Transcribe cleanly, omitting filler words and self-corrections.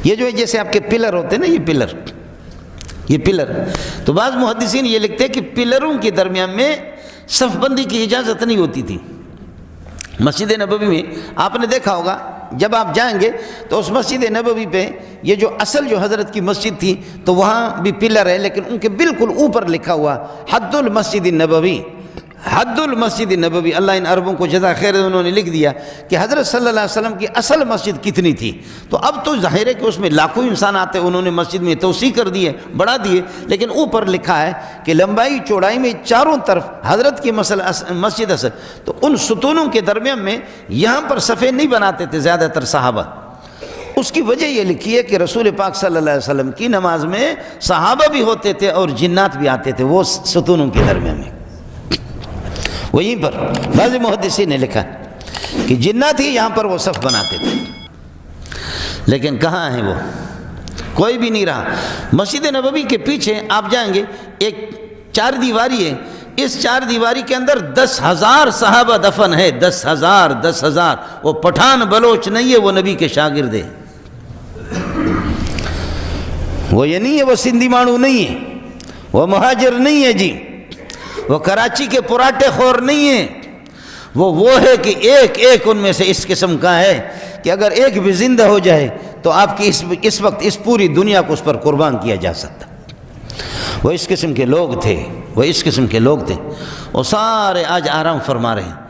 یہ جو ہے جیسے آپ کے پلر ہوتے ہیں نا، یہ پلر، تو بعض محدثین یہ لکھتے ہیں کہ پلروں کے درمیان میں صف بندی کی اجازت نہیں ہوتی تھی۔ مسجد نبوی میں آپ نے دیکھا ہوگا، جب آپ جائیں گے تو اس مسجد نبوی پہ یہ جو اصل جو حضرت کی مسجد تھی تو وہاں بھی پلر ہے، لیکن ان کے بالکل اوپر لکھا ہوا حد المسجد النبوی، حد المسجد النبوی۔ اللہ ان عربوں کو جزا خیر، انہوں نے لکھ دیا کہ حضرت صلی اللہ علیہ وسلم کی اصل مسجد کتنی تھی۔ تو اب تو ظاہر ہے کہ اس میں لاکھوں انسان آتے، انہوں نے مسجد میں توسیع کر دی ہے، بڑھا دیے، لیکن اوپر لکھا ہے کہ لمبائی چوڑائی میں چاروں طرف حضرت کی مسجد اصل۔ تو ان ستونوں کے درمیان میں یہاں پر صفیں نہیں بناتے تھے زیادہ تر صحابہ۔ اس کی وجہ یہ لکھی ہے کہ رسول پاک صلی اللہ علیہ وسلم کی نماز میں صحابہ بھی ہوتے تھے اور جنات بھی آتے تھے وہ ستونوں کے درمیان میں۔ وہیں پر بعض محدثین نے لکھا کہ جنات ہی یہاں پر وہ صف بناتے تھے، لیکن کہاں ہیں وہ؟ کوئی بھی نہیں رہا۔ مسجد نبوی کے پیچھے آپ جائیں گے، ایک چار دیواری ہے، اس چار دیواری کے اندر 10,000 صحابہ دفن ہے، 10,000۔ وہ پٹھان بلوچ نہیں ہے، وہ نبی کے شاگرد ہے۔ وہ یہ نہیں ہے وہ سندھی مانو نہیں ہے، وہ مہاجر نہیں ہے جی، وہ کراچی کے پراٹھے خور نہیں ہیں، وہ ہے کہ ایک ایک ان میں سے اس قسم کا ہے کہ اگر ایک بھی زندہ ہو جائے تو آپ کی اس وقت اس پوری دنیا کو اس پر قربان کیا جا سکتا۔ وہ اس قسم کے لوگ تھے، وہ سارے آج آرام فرما رہے ہیں۔